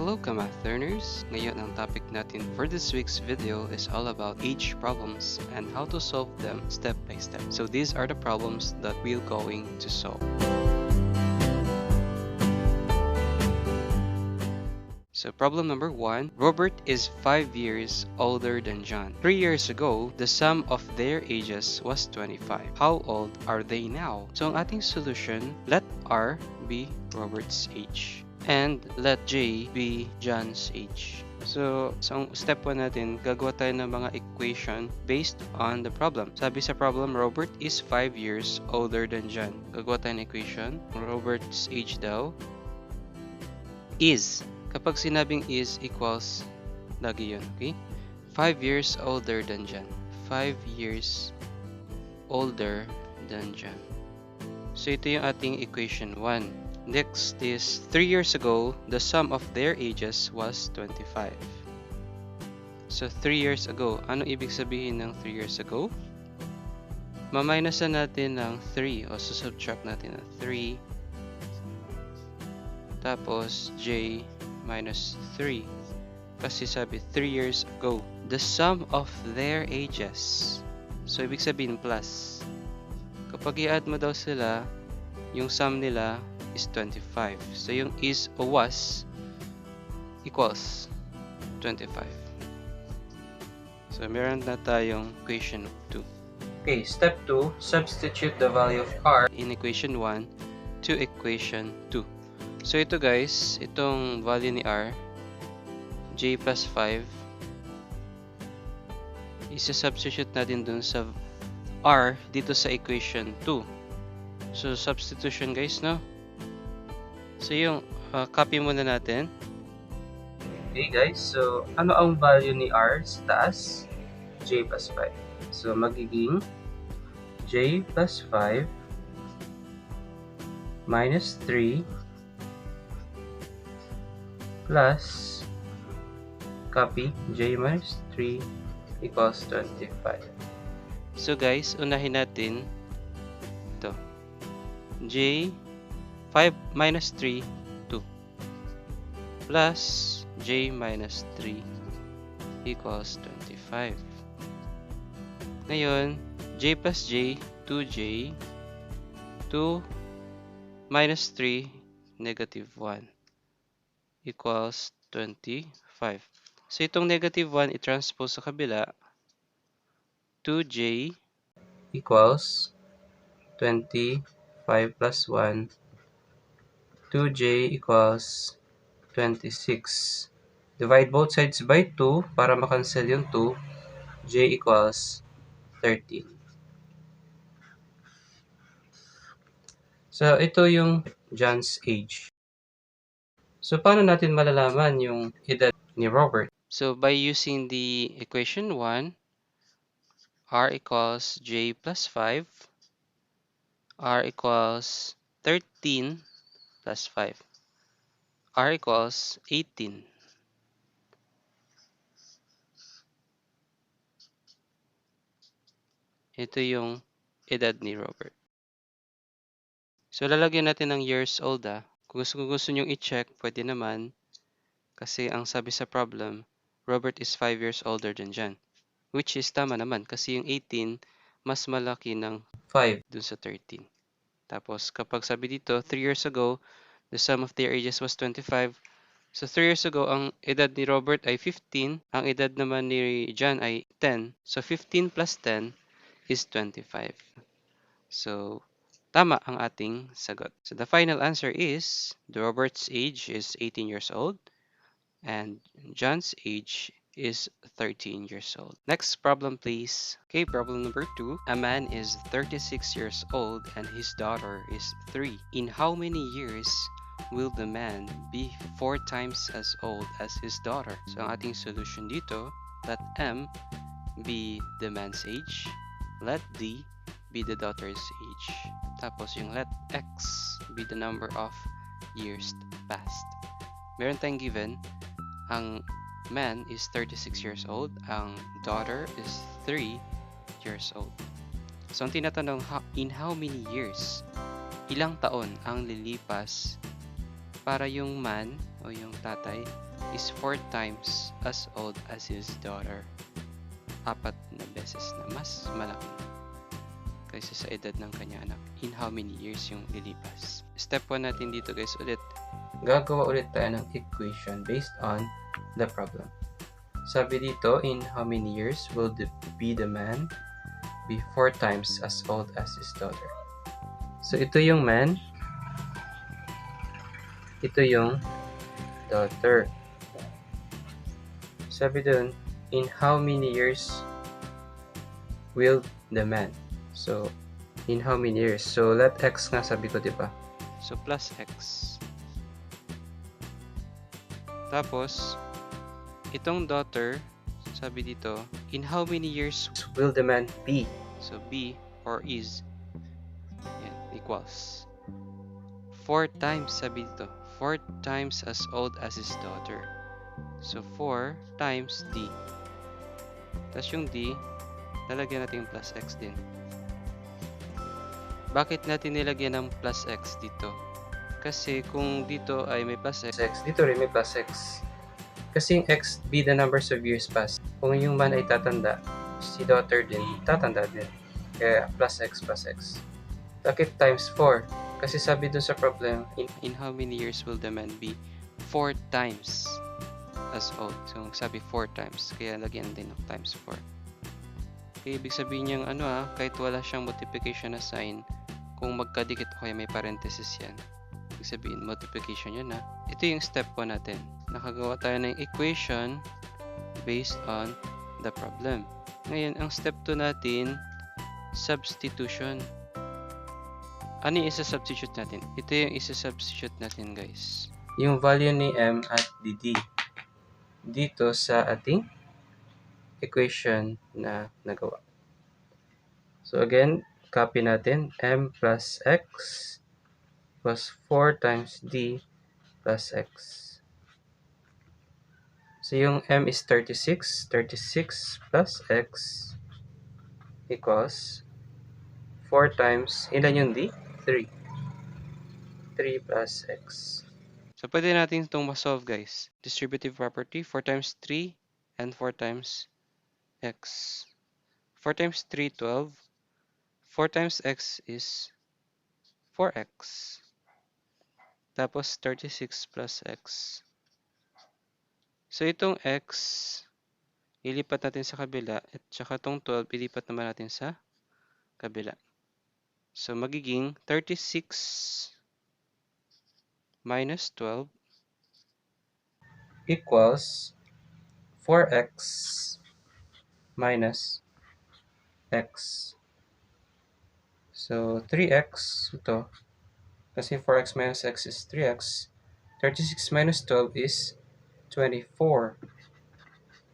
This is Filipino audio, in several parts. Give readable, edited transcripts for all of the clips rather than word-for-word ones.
Hello Kamath learners! Ngayon ang topic natin for this week's video is all about age problems and how to solve them step by step. So these are the problems that we're going to solve. So problem number 1, Robert is 5 years older than John. 3 years ago, the sum of their ages was 25. How old are they now? So ang ating solution, let R be Robert's age and let J be John's age. So step 1 natin, gagawa tayo ng mga equation based on the problem. Sabi sa problem, Robert is 5 years older than John. Gagawa tayo ng equation. Robert's age daw is. Kapag sinabing is equals, lagi yun, okay? 5 years older than John. 5 years older than John. So ito yung ating equation 1. Next is 3 years ago, the sum of their ages was 25. So 3 years ago, ano ibig sabihin ng 3 years ago? Maminusan natin ng 3 o susubtract natin ng 3. Tapos J minus 3. Kasi sabi 3 years ago, the sum of their ages. So ibig sabihin plus. Kapag i-add mo daw sila, yung sum nila is 25. So yung is o was equals 25. So meron na tayong equation 2. Okay, step 2, substitute the value of R in equation 1 to equation 2. So ito guys, itong value ni R, J plus 5, isa-substitute natin dun sa R dito sa equation 2. So substitution guys, no? So yung copy muna natin. Okay guys, so ano ang value ni R sa taas? J plus 5. So magiging J plus 5 minus 3 plus copy J minus 3 equals 25. So guys, unahin natin ito. J 5 minus 3, 2 plus J minus 3 equals 25. Ngayon, J plus J, 2J, 2 minus 3, negative 1 equals 25. So itong negative 1 i-transpose sa kabila, 2J equals 25 plus 1, 2J equals 26. Divide both sides by 2 para makancel yung 2. J equals 13. So ito yung John's age. So paano natin malalaman yung edad ni Robert? So by using the equation 1, R equals J plus 5, R equals 13 plus 5. R equals 18. Ito yung edad ni Robert. So lalagyan natin ng years old. Kung gusto nyo i-check, pwede naman. Kasi ang sabi sa problem, Robert is 5 years older than John. Which is tama naman kasi yung 18 mas malaki ng 5 dun sa 13. Tapos kapag sabi dito, 3 years ago, the sum of their ages was 25. So 3 years ago, ang edad ni Robert ay 15. Ang edad naman ni John ay 10. So 15 plus 10 is 25. So tama ang ating sagot. So the final answer is, Robert's age is 18 years old and John's age is 13 years old. Next problem please. Okay, problem number 2. A man is 36 years old and his daughter is 3. In how many years will the man be 4 times as old as his daughter? So ang ating solution dito, let M be the man's age, let D be the daughter's age, tapos yung let X be the number of years past. Meron tayong given, ang man is 36 years old, ang daughter is 3 years old. So ang tinatanong, in how many years? Ilang taon ang lilipas para yung man o yung tatay is 4 times as old as his daughter. 4 na beses na mas malaki kaysa sa edad ng kanya anak. In how many years yung lilipas? Step 1 natin dito guys ulit. Gagawa ulit tayo ng equation based on the problem. Sabi dito, in how many years will the man be 4 times as old as his daughter? So ito yung man, ito yung daughter. Sabi dun, in how many years will the man? So, in how many years? So, let x nga sabi ko, diba? So, plus x. Tapos, itong daughter, sabi dito, in how many years will the man be? So, be or is, yan, equals 4 times, sabi dito, 4 times as old as his daughter. So, 4 times d. Tapos yung d, lalagyan natin yung plus x din. Bakit natin nilagyan ng plus x dito? Kasi kung dito ay may plus x, dito rin may plus x. Kasi yung x be the numbers of years past. Kung yung man ay tatanda, si daughter din tatanda din. Kaya plus x plus x. Bakit times 4? Kasi sabi dun sa problem, in how many years will the man be 4 times as old? So sabi 4 times. Kaya lagyan din ng times 4. Kaya ibig sabihin niyang kahit wala siyang multiplication na sign, kung magkadikit o kaya may parenthesis yan, ibig sabihin multiplication yun na. Ito yung step 1 natin. Nakagawa tayo ng equation based on the problem. Ngayon, ang step 2 natin, substitution. Ano yung isa-substitute natin? Ito yung isa-substitute natin guys. Yung value ni m at d dito sa ating equation na nagawa. So again, copy natin, m plus x plus 4 times d plus x. So yung m is 36, 36 plus x equals 4 times, ilan yung d? 3. 3 plus x. So pwede natin itong ma-solve guys. Distributive property, 4 times 3 and 4 times x. 4 times 3, 12. 4 times x is 4x. Tapos 36 plus x. So itong x, ilipat natin sa kabila. At saka itong 12, ilipat naman natin sa kabila. So magiging 36 minus 12 equals 4x minus x. So 3x, ito. Kasi 4x minus x is 3x. 36 minus 12 is 24.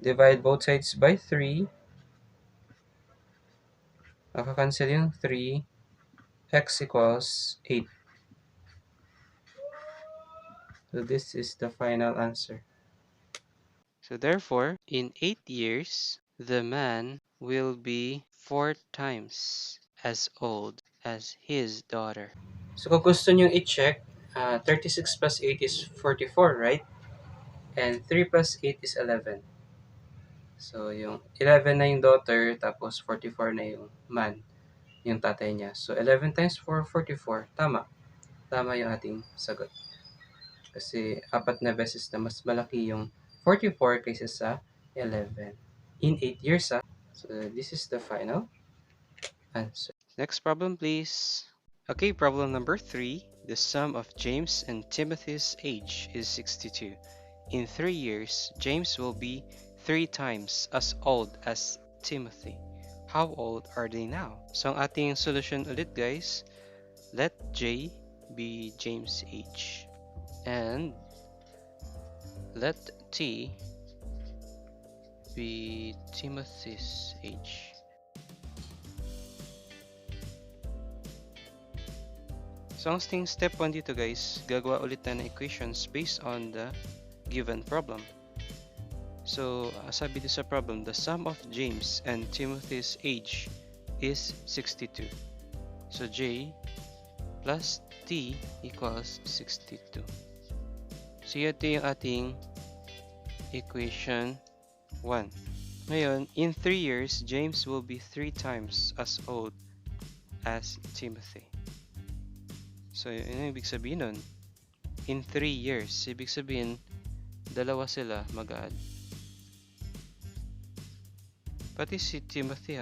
Divide both sides by 3. Makakancel yung 3. X equals 8. So this is the final answer. So therefore, in 8 years, the man will be 4 times as old as his daughter. So kung gusto nyo i-check, 36 plus 8 is 44, right? And 3 plus 8 is 11. So yung 11 na yung daughter, tapos 44 na yung man, yung tatay niya. So 11 times 4, 44. Tama. Tama yung ating sagot. Kasi 4 na beses na mas malaki yung 44 kaysa sa 11. In 8 years, So this is the final answer. Next problem, please. Okay, problem number 3. The sum of James and Timothy's age is 62. In 3 years, James will be 3 times as old as Timothy. How old are they now? So ang ating solution ulit guys, let J be James' age and let T be Timothy's age. So ang step 1 dito guys, gagawa ulit tayo ng equations based on the given problem. So sabi dito sa problem, the sum of James and Timothy's age is 62. So J plus T equals 62. So ito yung ating equation 1. Ngayon, in 3 years, James will be 3 times as old as Timothy. So, yun yung ibig sabihin nun. In 3 years, ibig sabihin, dalawa sila mag-add. Pati si Timothy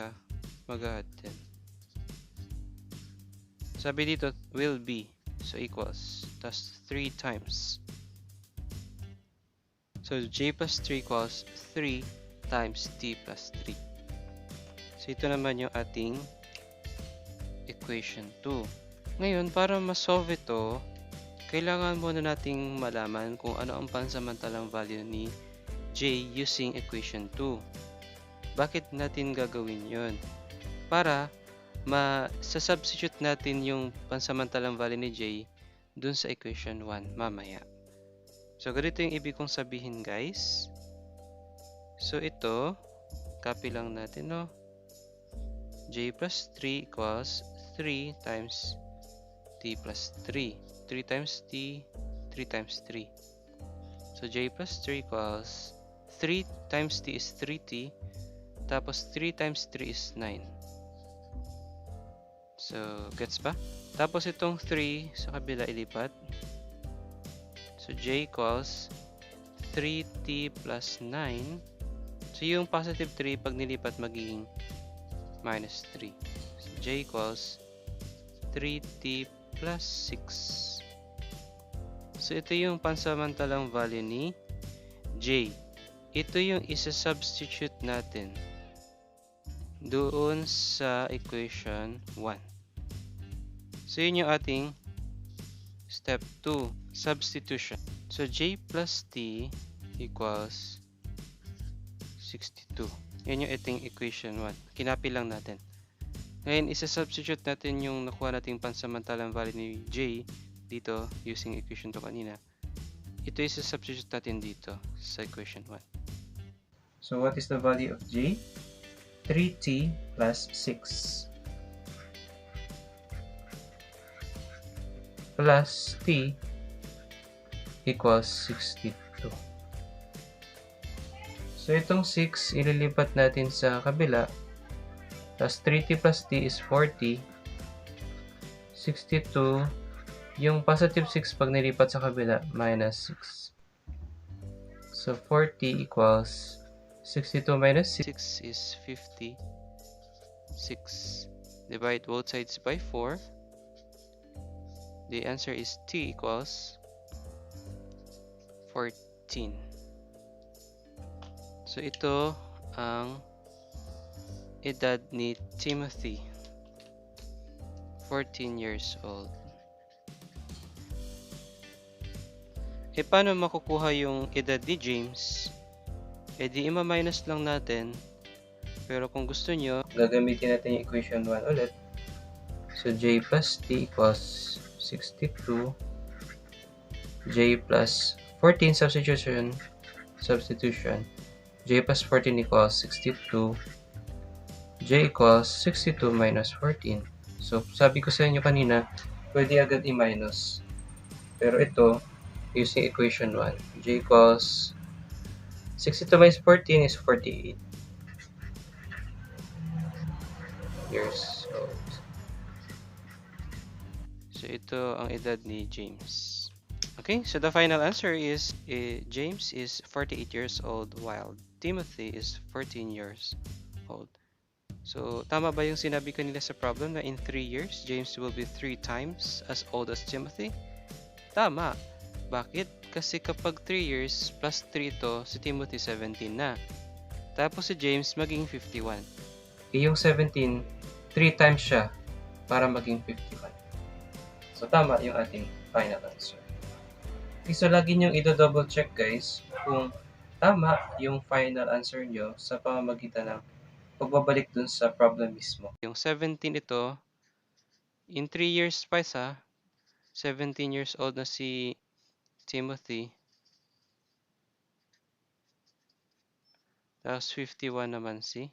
mag-add din. Sabi dito, will be. So, equals. Tas 3 times. So, J plus 3 equals 3 times T plus 3. So, ito naman yung ating equation 2. Ngayon, para ma-solve ito, kailangan muna nating malaman kung ano ang pansamantalang value ni J using equation 2. Bakit natin gagawin yon? Para sa-substitute natin yung pansamantalang value ni J dun sa equation 1 mamaya. So, ganito yung ibig kong sabihin, guys. So, ito, copy lang natin, no? J plus 3 equals 3 times T plus 3. 3 times T, 3 times 3. So, J plus 3 equals 3 times T is 3T. Tapos, 3 times 3 is 9. So, gets ba? Tapos, itong 3 sa kabila ilipat. So, J equals 3T plus 9. So, yung positive 3 pag nilipat magiging minus 3. So, J equals 3T plus 6. So, ito yung pansamantalang value ni J. Ito yung isa-substitute natin doon sa equation 1. So, yun yung ating step 2, substitution. So, J plus T equals 62. Yan yung ating equation 1. Kinapi lang natin. Ngayon, isa-substitute natin yung nakuha nating pansamantalang value ni J dito using equation 2 kanina. Ito isa-substitute natin dito sa equation 1. So, what is the value of J? 3T plus 6 plus T equals 62. So, itong 6 ililipat natin sa kabila. Plus 3T plus T is 40. 62. Yung positive 6 pag nilipat sa kabila, minus 6. So, 40 equals 62 minus 6 is 50. 6. Divide both sides by 4. The answer is T equals 14. So, ito ang edad ni Timothy. 14 years old. Paano makukuha yung edad ni James? Di ima-minus lang natin. Pero kung gusto nyo, gagamitin natin yung equation 1 ulit. So, J plus T equals 62. J plus 14 substitution. J plus 14 equals 62. J equals 62 minus 14. So, sabi ko sa inyo kanina, pwede agad i-minus. Pero ito, using equation 1, J equals 62 minus 14 is 48 years old. So, ito ang edad ni James. Okay, so the final answer is James is 48 years old while Timothy is 14 years old. So, tama ba yung sinabi ko nila sa problem na in 3 years, James will be 3 times as old as Timothy? Tama. Bakit? Kasi kapag 3 years plus 3 to, si Timothy 17 na. Tapos si James maging 51. Yung 17, 3 times siya para maging 51. So, tama yung ating final answer. Okay, so lagi niyong i-double check guys kung tama yung final answer nyo sa pamamagitan ng pagbabalik dun sa problem mismo. Yung 17 ito, in 3 years pa 17 years old na si Timothy. Tapos 51 naman si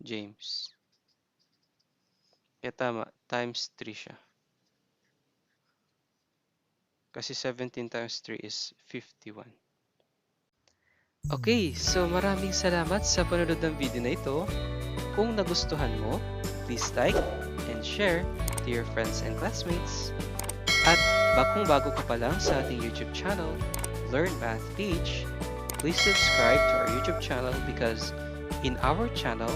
James. Kaya tama, times 3 siya. Kasi 17 times 3 is 51. Okay, so maraming salamat sa panonood ng video na ito. Kung nagustuhan mo, please like and share to your friends and classmates. At kung bago ka pa lang sa ating YouTube channel, Learn Math Teach, please subscribe to our YouTube channel because in our channel,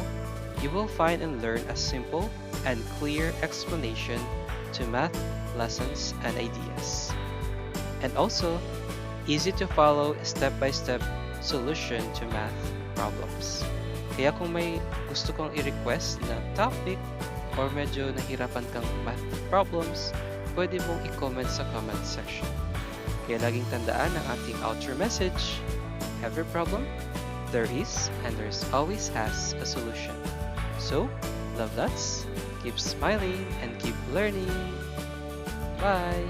you will find and learn a simple and clear explanation to math lessons and ideas. And also, easy to follow step-by-step solution to math problems. Kaya kung may gusto kong i-request na topic or medyo nahirapan kang math problems, pwede mong i-comment sa comment section. Kaya laging tandaan ang ating outro message. Every problem, there is and there's always has a solution. So, love lots, keep smiling and keep learning. Bye!